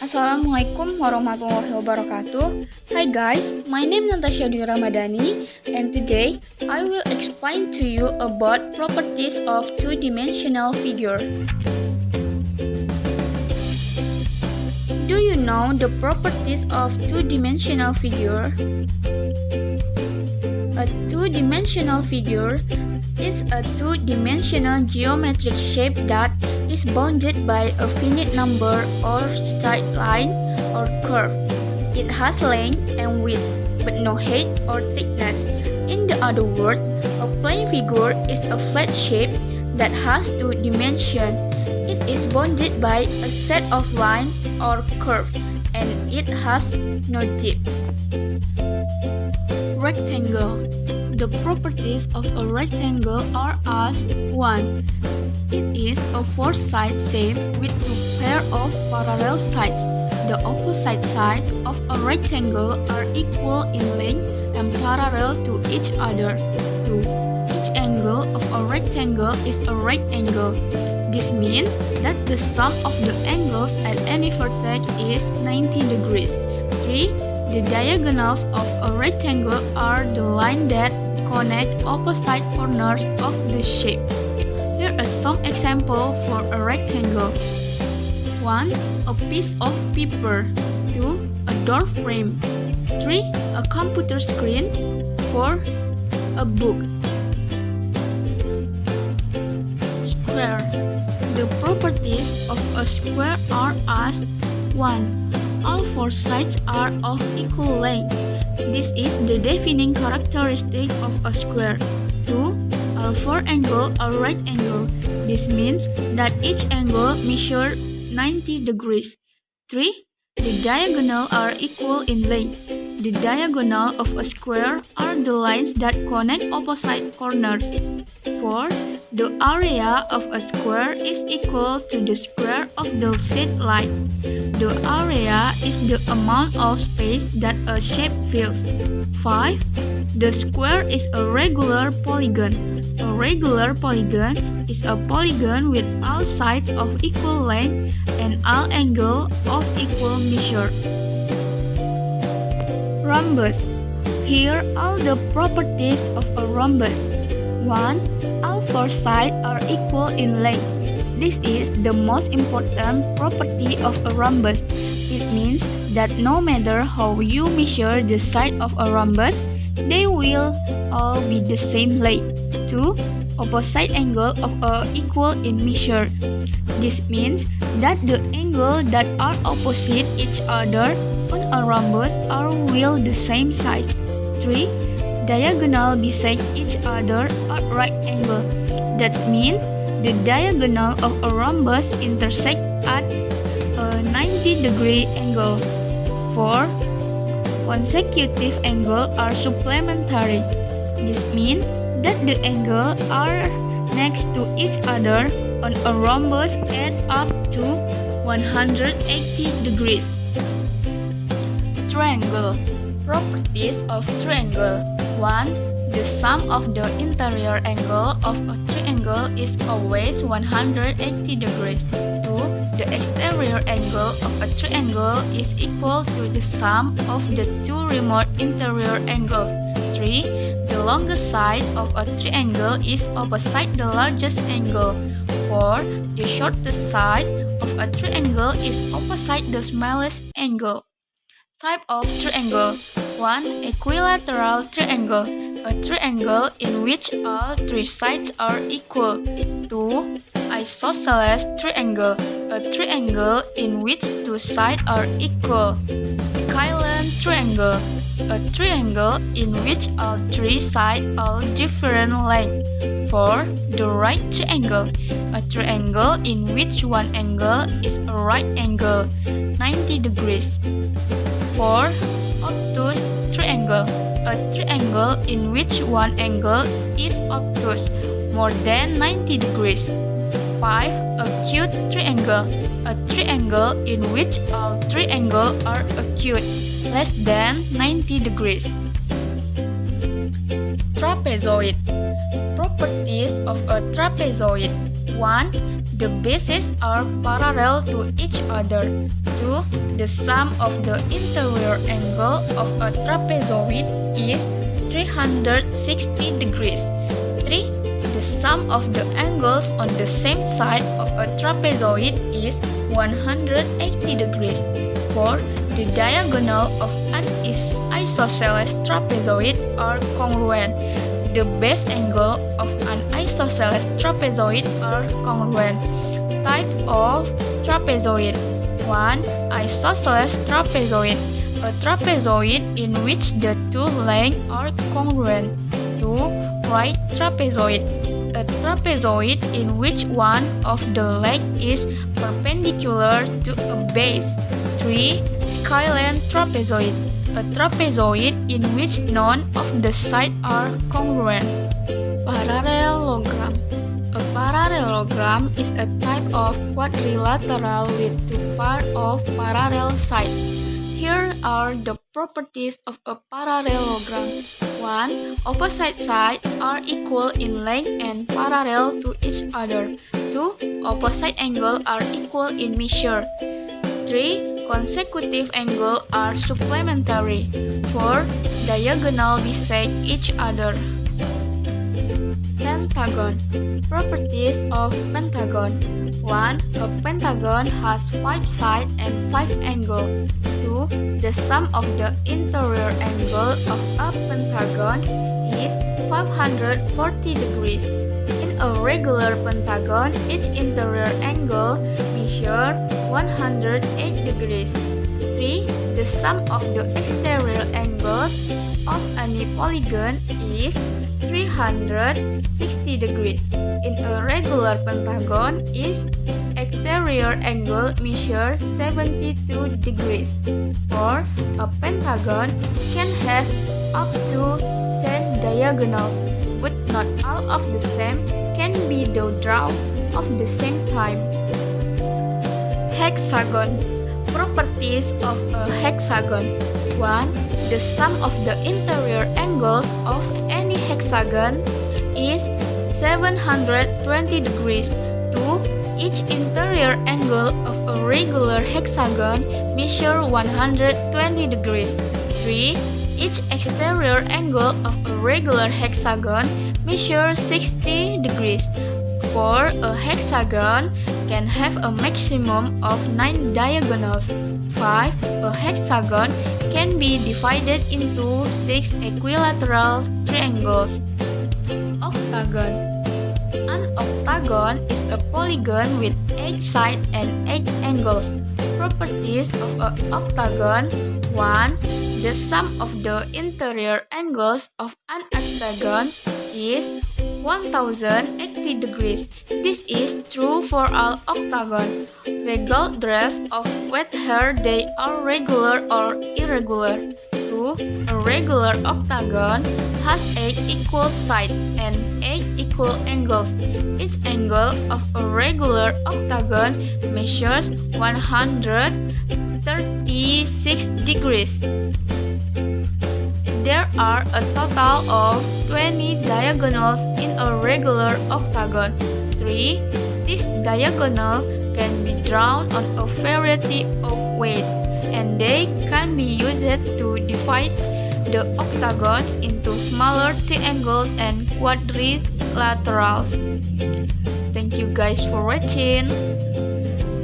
Assalamualaikum warahmatullahi wabarakatuh. Hi guys, my name is Natasha Dwi Ramadhani, and today I will explain to you about properties of two-dimensional figure. Do you know the properties of two-dimensional figure? A two-dimensional figure is a two-dimensional geometric shape that is bounded by a finite number or straight line or curve. It has length and width, but no height or thickness. In the other words, a plane figure is a flat shape that has two dimensions. It is bounded by a set of line or curve, and it has no depth. Rectangle. The properties of a rectangle are as 1. It is a four-sided shape with two pairs of parallel sides. The opposite sides of a rectangle are equal in length and parallel to each other. 2. Each angle of a rectangle is a right angle. This means that the sum of the angles at any vertex is 90 degrees. 3. The diagonals of a rectangle are the line that connect opposite corners of the shape. Here are some examples for a rectangle. 1. A piece of paper. 2. A door frame. 3. A computer screen. 4. A book. Square. The properties of a square are as 1. All four sides are of equal length. This is the defining characteristic of a square. 2. All four angles are right angle. This means that each angle measures 90 degrees. 3. The diagonals are equal in length. The diagonal of a square are the lines that connect opposite corners. 4. The area of a square is equal to the square of the set line. The area is the amount of space that a shape fills. 5. The square is a regular polygon. A regular polygon is a polygon with all sides of equal length and all angles of equal measure. Rhombus. Here are the properties of a rhombus. 1. All four sides are equal in length. This is the most important property of a rhombus. It means that no matter how you measure the side of a rhombus, they will all be the same length. 2. Opposite angle of a equal in measure. This means that the angle that are opposite each other on a rhombus are will the same size. 3. Diagonal bisect each other at right angle. That means the diagonal of a rhombus intersect at a 90-degree angle. 4. Consecutive angles are supplementary. This means that the angles are next to each other on a rhombus add up to 180 degrees. Triangle. Properties of triangle. 1. The sum of the interior angle of a triangle is always 180 degrees. 2. The exterior angle of a triangle is equal to the sum of the two remote interior angles. 3. The longest side of a triangle is opposite the largest angle. 4. The shortest side of a triangle is opposite the smallest angle. Type of triangle. 1. Equilateral triangle. A triangle in which all three sides are equal. 2. Isosceles triangle. A triangle in which two sides are equal. Skyline triangle. A triangle in which all three sides are different length. 4. The right triangle. A triangle in which one angle is a right angle, 90 degrees. 4. Obtuse triangle. A triangle in which one angle is obtuse, more than 90 degrees. 5. Acute triangle. A triangle in which all three angles are acute, less than 90 degrees. Trapezoid. Properties of a trapezoid. 1. The bases are parallel to each other. 2. The sum of the interior angle of a trapezoid is 360 degrees. 3. The sum of the angles on the same side of a trapezoid is 180 degrees. 4. The diagonal of an isosceles trapezoid are congruent. The base angle of an isosceles trapezoid are congruent. Type of trapezoid. 1. Isosceles trapezoid. A trapezoid in which the two lengths are congruent. 2. Right trapezoid. A trapezoid in which one of the legs is perpendicular to a base. 3. Skyline trapezoid. A trapezoid in which none of the sides are congruent. Parallelogram. A parallelogram is a type of quadrilateral with two pairs of parallel sides. Here are the properties of a parallelogram. 1. Opposite sides are equal in length and parallel to each other. 2. Opposite angles are equal in measure. 3. Consecutive angles are supplementary. 4. Diagonal bisect each other. Pentagon. Properties of pentagon. 1. A pentagon has 5 sides and 5 angles. 2. The sum of the interior angle of a pentagon is 540 degrees. In a regular pentagon, each interior angle measures 108 degrees. 3. The sum of the exterior angles of any polygon is 360 degrees. In a regular pentagon, its exterior angle measures 72 degrees. Or a pentagon can have up to 10 diagonals, but not all of the 10 can be drawn at the same time. Hexagon. Properties of a hexagon. 1. The sum of the interior angles of any hexagon is 720 degrees. 2. Each interior angle of a regular hexagon measures 120 degrees. 3. Each exterior angle of a regular hexagon measures 60 degrees. 4. A hexagon can have a maximum of 9 diagonals. 5. A hexagon can be divided into 6 equilateral triangles. Octagon. An octagon is a polygon with 8 sides and 8 angles. Properties of an octagon. 1. The sum of the interior angles of an octagon is 1080 degrees. This is true for all octagons, regardless of whether they are regular or irregular. 2. A regular octagon has 8 equal sides and 8 equal angles. Each angle of a regular octagon measures 136 degrees. There are a total of 20 diagonals in a regular octagon. 3. This diagonal can be drawn on a variety of ways, and they can be used to divide the octagon into smaller triangles and quadrilaterals. Thank you guys for watching.